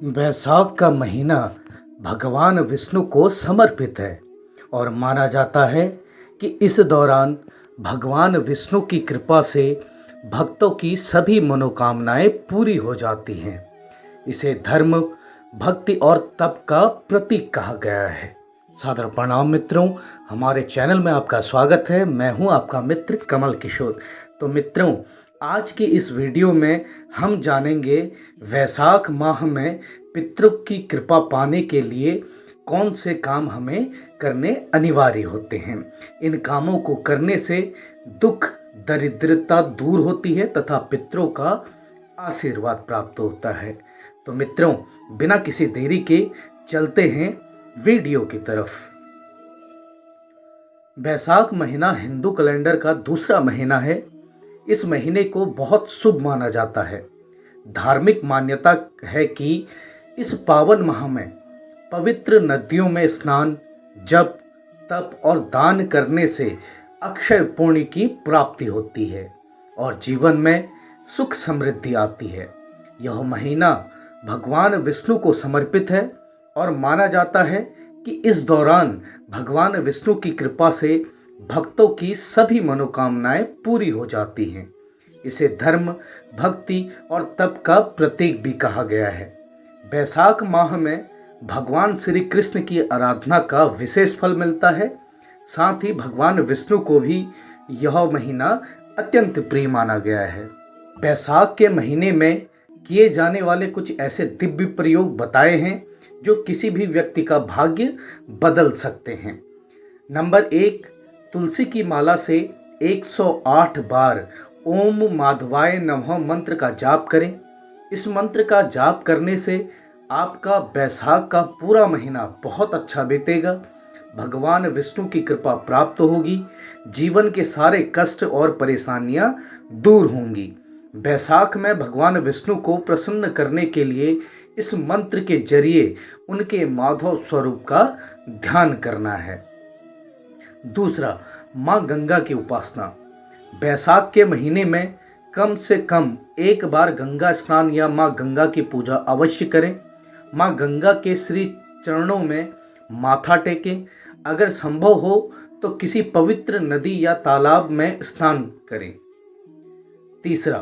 वैशाख का महीना भगवान विष्णु को समर्पित है और माना जाता है कि इस दौरान भगवान विष्णु की कृपा से भक्तों की सभी मनोकामनाएं पूरी हो जाती हैं। इसे धर्म, भक्ति और तप का प्रतीक कहा गया है। सादर प्रणाम मित्रों, हमारे चैनल में आपका स्वागत है। मैं हूं आपका मित्र कमल किशोर। तो मित्रों, आज की इस वीडियो में हम जानेंगे वैशाख माह में पितरों की कृपा पाने के लिए कौन से काम हमें करने अनिवार्य होते हैं। इन कामों को करने से दुख दरिद्रता दूर होती है तथा पितरों का आशीर्वाद प्राप्त होता है। तो मित्रों, बिना किसी देरी के चलते हैं वीडियो की तरफ। वैशाख महीना हिंदू कैलेंडर का दूसरा महीना है। इस महीने को बहुत शुभ माना जाता है। धार्मिक मान्यता है कि इस पावन माह में पवित्र नदियों में स्नान, जप, तप और दान करने से अक्षय पुण्य की प्राप्ति होती है और जीवन में सुख समृद्धि आती है। यह महीना भगवान विष्णु को समर्पित है और माना जाता है कि इस दौरान भगवान विष्णु की कृपा से भक्तों की सभी मनोकामनाएं पूरी हो जाती हैं। इसे धर्म, भक्ति और तप का प्रतीक भी कहा गया है। वैशाख माह में भगवान श्री कृष्ण की आराधना का विशेष फल मिलता है। साथ ही भगवान विष्णु को भी यह महीना अत्यंत प्रिय माना गया है। वैशाख के महीने में किए जाने वाले कुछ ऐसे दिव्य प्रयोग बताए हैं जो किसी भी व्यक्ति का भाग्य बदल सकते हैं। नंबर 1, तुलसी की माला से 108 बार ओम माधवाय नमः मंत्र का जाप करें। इस मंत्र का जाप करने से आपका वैशाख का पूरा महीना बहुत अच्छा बीतेगा। भगवान विष्णु की कृपा प्राप्त होगी। जीवन के सारे कष्ट और परेशानियां दूर होंगी। वैशाख में भगवान विष्णु को प्रसन्न करने के लिए इस मंत्र के जरिए उनके माधव स्वरूप का ध्यान करना है। दूसरा, माँ गंगा की उपासना। वैशाख के महीने में कम से कम एक बार गंगा स्नान या माँ गंगा की पूजा अवश्य करें। माँ गंगा के श्री चरणों में माथा टेकें। अगर संभव हो तो किसी पवित्र नदी या तालाब में स्नान करें। तीसरा,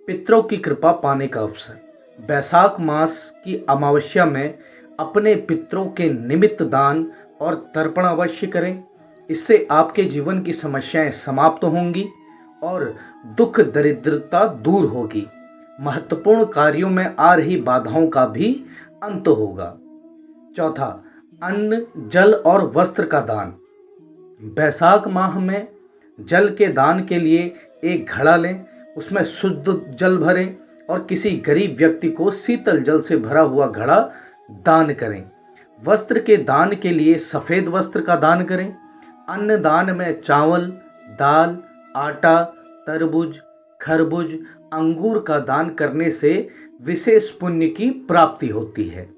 पितरों की कृपा पाने का अवसर। वैशाख मास की अमावस्या में अपने पितरों के निमित्त दान और तर्पण अवश्य करें। इससे आपके जीवन की समस्याएं समाप्त होंगी और दुख दरिद्रता दूर होगी। महत्वपूर्ण कार्यों में आ रही बाधाओं का भी अंत होगा। चौथा, अन्न, जल और वस्त्र का दान। वैशाख माह में जल के दान के लिए एक घड़ा लें, उसमें शुद्ध जल भरें और किसी गरीब व्यक्ति को शीतल जल से भरा हुआ घड़ा दान करें। वस्त्र के दान के लिए सफ़ेद वस्त्र का दान करें। अन्न दान में चावल, दाल, आटा, तरबूज, खरबूज, अंगूर का दान करने से विशेष पुण्य की प्राप्ति होती है।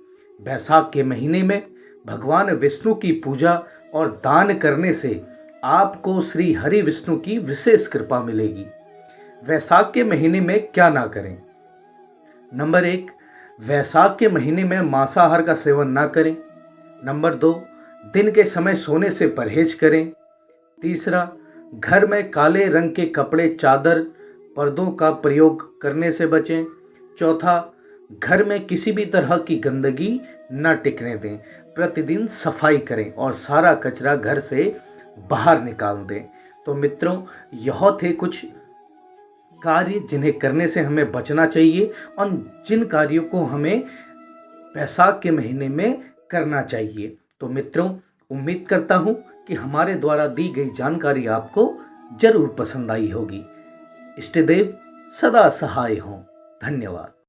वैशाख के महीने में भगवान विष्णु की पूजा और दान करने से आपको श्री हरि विष्णु की विशेष कृपा मिलेगी। वैशाख के महीने में क्या ना करें। नंबर 1, वैशाख के महीने में मांसाहार का सेवन ना करें। नंबर 2, दिन के समय सोने से परहेज करें। तीसरा, घर में काले रंग के कपड़े, चादर, पर्दों का प्रयोग करने से बचें। चौथा, घर में किसी भी तरह की गंदगी न टिकने दें। प्रतिदिन सफाई करें और सारा कचरा घर से बाहर निकाल दें। तो मित्रों, यह थे कुछ कार्य जिन्हें करने से हमें बचना चाहिए और जिन कार्यों को हमें वैशाख के महीने में करना चाहिए। तो मित्रों, उम्मीद करता हूँ कि हमारे द्वारा दी गई जानकारी आपको जरूर पसंद आई होगी। इष्टदेव सदा सहाय हों। धन्यवाद।